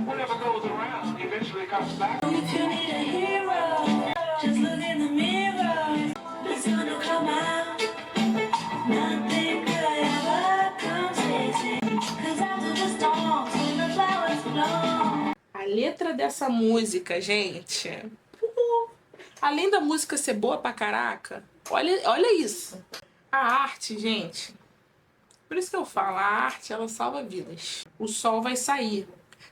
Whatever goes around eventually comes back. If you need a hero, just look in the mirror. The sun will come out. Nothing could ever come easy. 'Cause after the storms, when the flowers bloom. A letra dessa música, gente, além da música ser boa pra caraca, olha isso. A arte, gente, por isso que eu falo, a arte, ela salva vidas. O sol vai sair.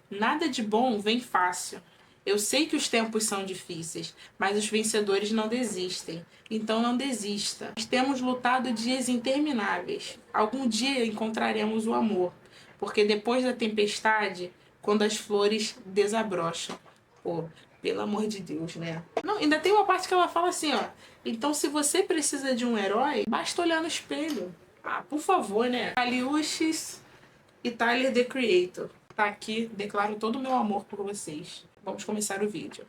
Nada de bom vem fácil. Eu sei que os tempos são difíceis, mas os vencedores não desistem. Então não desista. Nós temos lutado dias intermináveis. Algum dia encontraremos o amor. Porque depois da tempestade, quando as flores desabrocham. Pô, pelo amor de Deus, né? Não, ainda tem uma parte que ela fala assim, ó. Então se você precisa de um herói, basta olhar no espelho. Ah, por favor, né? Kaliushis e Tyler, The Creator. Tá aqui, declaro todo o meu amor por vocês. Vamos começar o vídeo.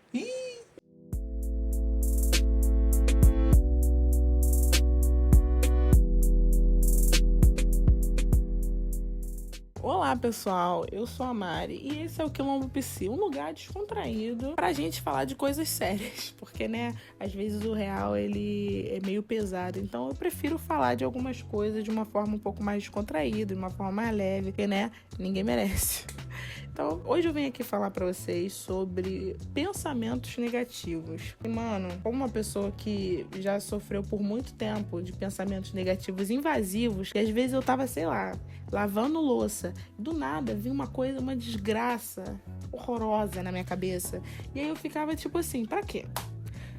Olá pessoal, eu sou a Mari e esse é o Quilombo Psi, um lugar descontraído pra gente falar de coisas sérias, porque né, às vezes o real ele é meio pesado, então eu prefiro falar de algumas coisas de uma forma um pouco mais descontraída, de uma forma mais leve, porque né, ninguém merece. Então, hoje eu venho aqui falar pra vocês sobre pensamentos negativos. E, mano, como uma pessoa que já sofreu por muito tempo de pensamentos negativos invasivos, que às vezes eu tava, sei lá, lavando louça, do nada vinha uma desgraça horrorosa na minha cabeça. E aí eu ficava tipo assim, pra quê?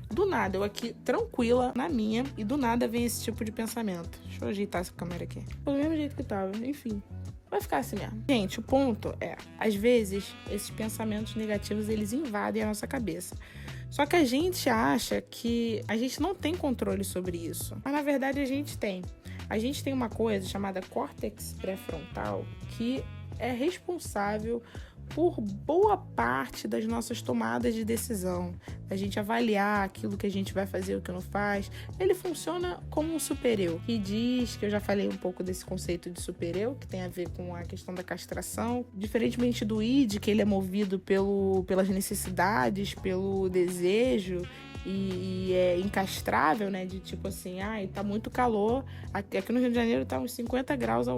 Do nada, eu aqui tranquila na minha, e do nada vem esse tipo de pensamento. Deixa eu ajeitar essa câmera aqui. Do mesmo jeito que tava, enfim. Vai ficar assim mesmo. Gente, o ponto é, às vezes, esses pensamentos negativos, eles invadem a nossa cabeça. Só que a gente acha que a gente não tem controle sobre isso. Mas, na verdade, a gente tem. A gente tem uma coisa chamada córtex pré-frontal que é responsável por boa parte das nossas tomadas de decisão, a gente avaliar aquilo que a gente vai fazer, o que não faz. Ele funciona como um super-eu, que diz, que eu já falei um pouco desse conceito de super-eu, que tem a ver com a questão da castração, diferentemente do id, que ele é movido pelas necessidades, pelo desejo, e é incastrável, né, de tipo assim, tá muito calor, aqui no Rio de Janeiro tá uns 50 graus há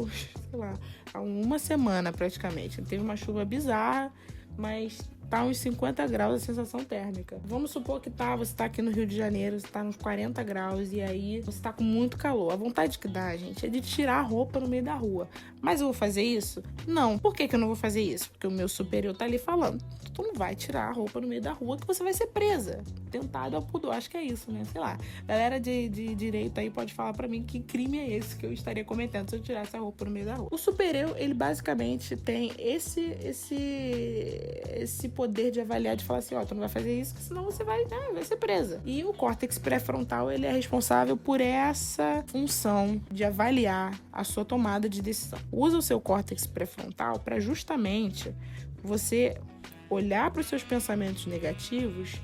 uma semana praticamente, teve uma chuva bizarra, mas tá uns 50 graus a sensação térmica. Vamos supor que você tá aqui no Rio de Janeiro, você tá uns 40 graus e aí você tá com muito calor. A vontade que dá, gente, é de tirar a roupa no meio da rua. Mas eu vou fazer isso? Não. Por que eu não vou fazer isso? Porque o meu superior tá ali falando, tu não vai tirar a roupa no meio da rua que você vai ser presa. Tentado ao pudor, acho que é isso, né? Sei lá. Galera de direito aí pode falar pra mim que crime é esse que eu estaria cometendo se eu tirasse a roupa no meio da rua. O super-eu, ele basicamente tem esse poder de avaliar, de falar assim, tu não vai fazer isso, senão você vai ser presa. E o córtex pré-frontal, ele é responsável por essa função de avaliar a sua tomada de decisão. Usa o seu córtex pré-frontal para justamente você olhar para os seus pensamentos negativos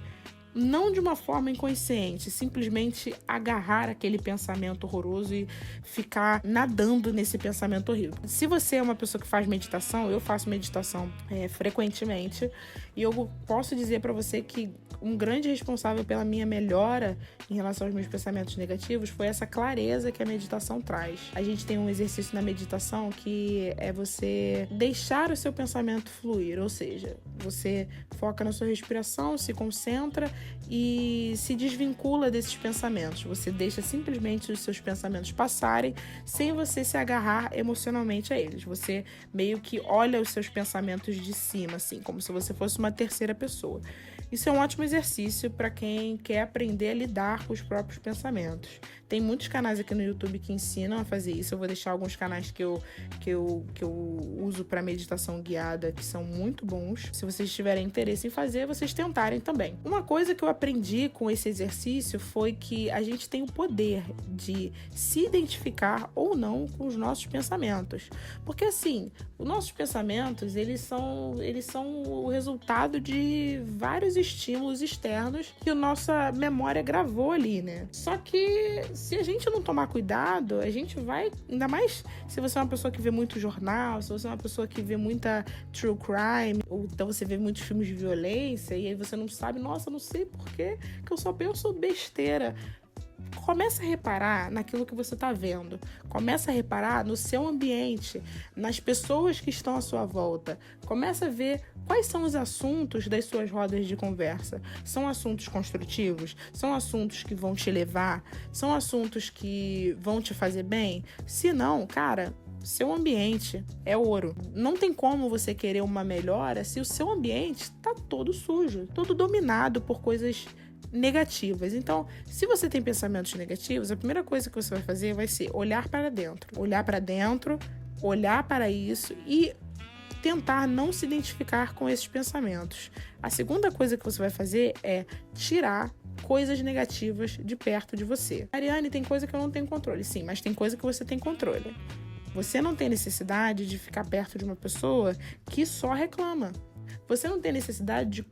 não de uma forma inconsciente, simplesmente agarrar aquele pensamento horroroso e ficar nadando nesse pensamento horrível. Se você é uma pessoa que faz meditação, eu faço meditação frequentemente, e eu posso dizer para você que um grande responsável pela minha melhora em relação aos meus pensamentos negativos foi essa clareza que a meditação traz. A gente tem um exercício na meditação que é você deixar o seu pensamento fluir, ou seja, você foca na sua respiração, se concentra e se desvincula desses pensamentos. Você deixa simplesmente os seus pensamentos passarem sem você se agarrar emocionalmente a eles. Você meio que olha os seus pensamentos de cima, assim, como se você fosse uma terceira pessoa. Isso é um ótimo exercício para quem quer aprender a lidar com os próprios pensamentos. Tem muitos canais aqui no YouTube que ensinam a fazer isso. Eu vou deixar alguns canais que eu uso para meditação guiada, que são muito bons. Se vocês tiverem interesse em fazer, vocês tentarem também. Uma coisa que eu aprendi com esse exercício foi que a gente tem o poder de se identificar ou não com os nossos pensamentos. Porque assim, os nossos pensamentos, eles são o resultado de vários estímulos externos que a nossa memória gravou ali, né? Só que se a gente não tomar cuidado, a gente vai, ainda mais se você é uma pessoa que vê muito jornal, se você é uma pessoa pessoa que vê muita true crime, ou então você vê muitos filmes de violência, e aí você não sabe, nossa, não sei por que eu só penso besteira. Começa a reparar naquilo que você está vendo. Começa a reparar no seu ambiente, nas pessoas que estão à sua volta. Começa a ver quais são os assuntos das suas rodas de conversa. São assuntos construtivos? São assuntos que vão te elevar? São assuntos que vão te fazer bem? Se não, cara, seu ambiente é ouro. Não tem como você querer uma melhora se o seu ambiente está todo sujo, todo dominado por coisas negativas. Então, se você tem pensamentos negativos, a primeira coisa que você vai fazer vai ser olhar para dentro. Olhar para dentro, olhar para isso e tentar não se identificar com esses pensamentos. A segunda coisa que você vai fazer é tirar coisas negativas de perto de você. Ariane, tem coisa que eu não tenho controle. Sim, mas tem coisa que você tem controle. Você não tem necessidade de ficar perto de uma pessoa que só reclama. Você não tem necessidade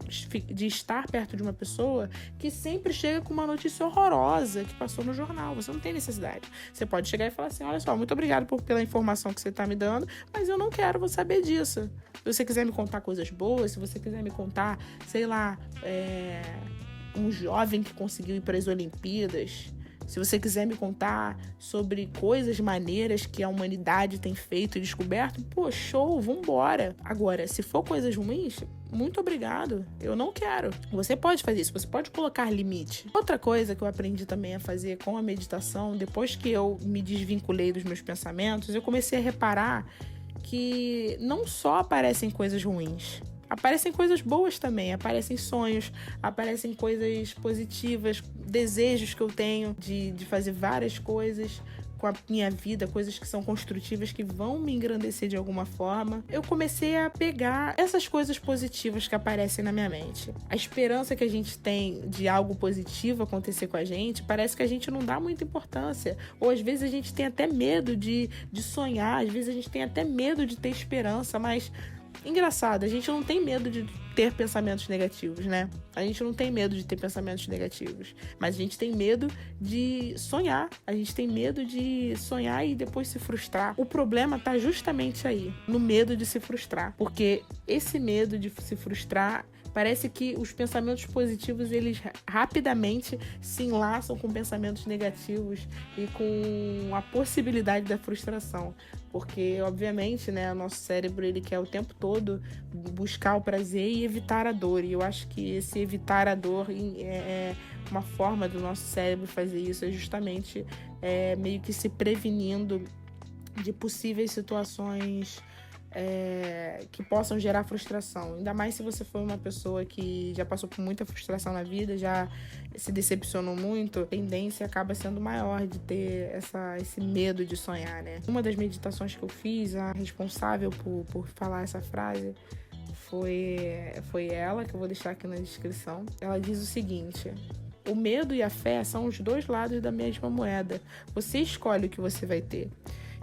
de estar perto de uma pessoa que sempre chega com uma notícia horrorosa que passou no jornal. Você não tem necessidade. Você pode chegar e falar assim, olha só, muito obrigado pela informação que você está me dando, mas eu não quero saber disso. Se você quiser me contar coisas boas, se você quiser me contar, sei lá, um jovem que conseguiu ir para as Olimpíadas, se você quiser me contar sobre coisas maneiras que a humanidade tem feito e descoberto, pô, show, vambora. Agora, se for coisas ruins, muito obrigado, eu não quero. Você pode fazer isso, você pode colocar limite. Outra coisa que eu aprendi também a fazer com a meditação, depois que eu me desvinculei dos meus pensamentos, eu comecei a reparar que não só aparecem coisas ruins, aparecem coisas boas também, aparecem sonhos, aparecem coisas positivas, desejos que eu tenho de fazer várias coisas com a minha vida, coisas que são construtivas, que vão me engrandecer de alguma forma. Eu comecei a pegar essas coisas positivas que aparecem na minha mente. A esperança que a gente tem de algo positivo acontecer com a gente, parece que a gente não dá muita importância. Ou às vezes a gente tem até medo de sonhar, às vezes a gente tem até medo de ter esperança, mas engraçado, a gente não tem medo de ter pensamentos negativos, né? A gente não tem medo de ter pensamentos negativos, mas a gente tem medo de sonhar. A gente tem medo de sonhar e depois se frustrar. O problema tá justamente aí, no medo de se frustrar, porque esse medo de se frustrar parece que os pensamentos positivos, eles rapidamente se enlaçam com pensamentos negativos e com a possibilidade da frustração. Porque, obviamente, né, o nosso cérebro, ele quer o tempo todo buscar o prazer e evitar a dor. E eu acho que esse evitar a dor é uma forma do nosso cérebro fazer isso, é justamente meio que se prevenindo de possíveis situações que possam gerar frustração. Ainda mais se você for uma pessoa que já passou por muita frustração na vida, já se decepcionou muito, a tendência acaba sendo maior de ter esse medo de sonhar, né? Uma das meditações que eu fiz, a responsável por falar essa frase, foi ela, que eu vou deixar aqui na descrição. Ela diz o seguinte: o medo e a fé são os dois lados da mesma moeda. Você escolhe o que você vai ter.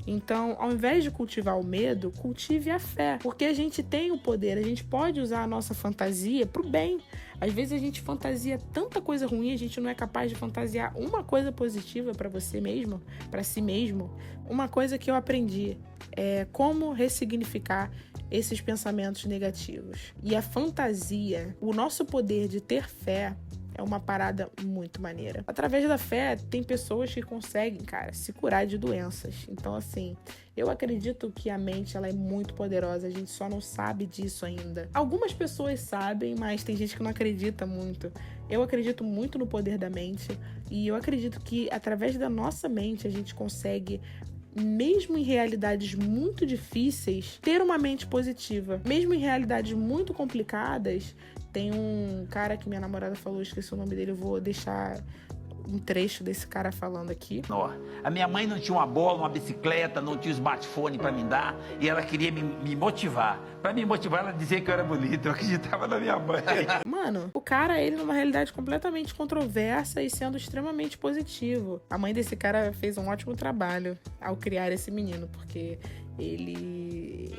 Então, ao invés de cultivar o medo, cultive a fé. Porque a gente tem o poder, a gente pode usar a nossa fantasia pro bem. Às vezes a gente fantasia tanta coisa ruim, a gente não é capaz de fantasiar uma coisa positiva para você mesmo, para si mesmo. Uma coisa que eu aprendi é como ressignificar esses pensamentos negativos. E a fantasia, o nosso poder de ter fé, é uma parada muito maneira. Através da fé, tem pessoas que conseguem, cara, se curar de doenças. Então, assim, eu acredito que a mente, ela é muito poderosa. A gente só não sabe disso ainda. Algumas pessoas sabem, mas tem gente que não acredita muito. Eu acredito muito no poder da mente. E eu acredito que, através da nossa mente, a gente consegue, mesmo em realidades muito difíceis, ter uma mente positiva. Mesmo em realidades muito complicadas. Tem um cara que minha namorada falou, esqueci o nome dele, eu vou deixar um trecho desse cara falando aqui. A minha mãe não tinha uma bola, uma bicicleta, não tinha smartphone para me dar, e ela queria me motivar. Para me motivar, ela dizia que eu era bonito, eu acreditava na minha mãe. Mano, o cara, ele numa realidade completamente controversa e sendo extremamente positivo. A mãe desse cara fez um ótimo trabalho ao criar esse menino, porque ele,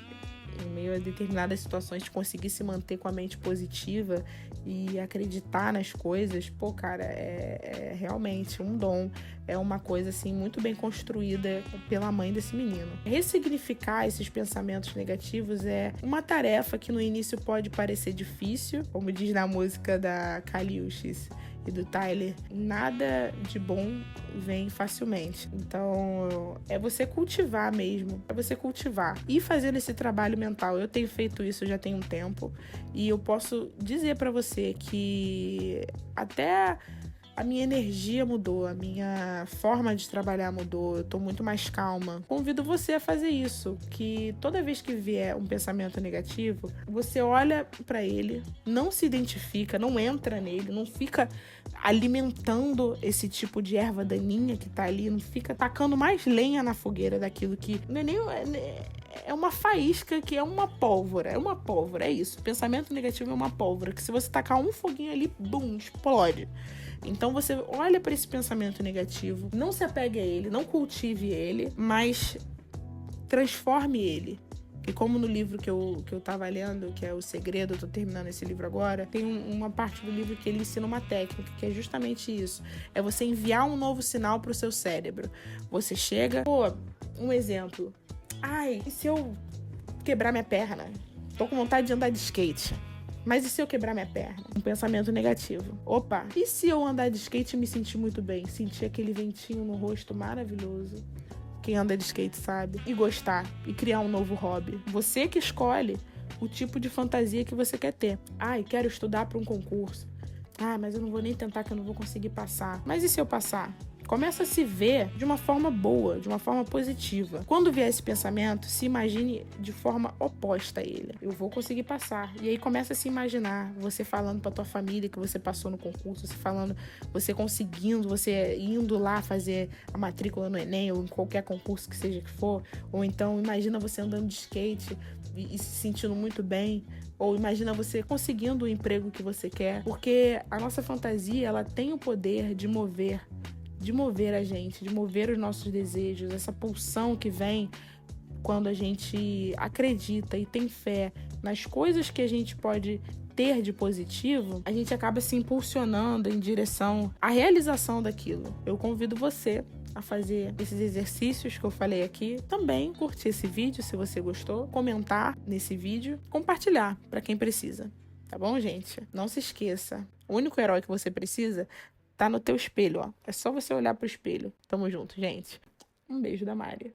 em meio meio a determinadas situações, de conseguir se manter com a mente positiva e acreditar nas coisas, pô, cara, é realmente um dom. É uma coisa, assim, muito bem construída pela mãe desse menino. Ressignificar esses pensamentos negativos é uma tarefa que no início pode parecer difícil, como diz na música da Kali Uchis e do Tyler, nada de bom vem facilmente. Então, é você cultivar mesmo, é você cultivar. E fazendo esse trabalho mental, eu tenho feito isso já tem um tempo, e eu posso dizer pra você que até a minha energia mudou, a minha forma de trabalhar mudou, eu tô muito mais calma. Convido você a fazer isso, que toda vez que vier um pensamento negativo, você olha pra ele, não se identifica, não entra nele, não fica alimentando esse tipo de erva daninha que tá ali, não fica tacando mais lenha na fogueira daquilo que não é nem... É uma faísca, que é uma pólvora. É isso. Pensamento negativo é uma pólvora, que se você tacar um foguinho ali, bum, explode. Então você olha para esse pensamento negativo, não se apegue a ele, não cultive ele, mas transforme ele. E como no livro que eu tava lendo, que é O Segredo, eu tô terminando esse livro agora, tem uma parte do livro que ele ensina uma técnica, que é justamente isso. É você enviar um novo sinal pro seu cérebro. Você chega... Pô, um exemplo. Ai, e se eu quebrar minha perna? Tô com vontade de andar de skate. Mas e se eu quebrar minha perna? Um pensamento negativo. Opa, e se eu andar de skate e me sentir muito bem? Sentir aquele ventinho no rosto maravilhoso. Quem anda de skate sabe. E gostar. E criar um novo hobby. Você que escolhe o tipo de fantasia que você quer ter. Ai, quero estudar para um concurso. Ah, mas eu não vou nem tentar, que eu não vou conseguir passar. Mas e se eu passar? Começa a se ver de uma forma boa, de uma forma positiva. Quando vier esse pensamento, se imagine de forma oposta a ele. Eu vou conseguir passar. E aí começa a se imaginar, você falando pra tua família que você passou no concurso, você conseguindo, você indo lá fazer a matrícula no Enem ou em qualquer concurso que seja que for. Ou então imagina você andando de skate e se sentindo muito bem. Ou imagina você conseguindo o emprego que você quer. Porque a nossa fantasia, ela tem o poder de mover a gente, de mover os nossos desejos, essa pulsão que vem quando a gente acredita e tem fé nas coisas que a gente pode ter de positivo, a gente acaba se impulsionando em direção à realização daquilo. Eu convido você a fazer esses exercícios que eu falei aqui, também curtir esse vídeo se você gostou, comentar nesse vídeo, compartilhar para quem precisa. Tá bom, gente? Não se esqueça, o único herói que você precisa tá no teu espelho, ó. É só você olhar pro espelho. Tamo junto, gente. Um beijo da Mari.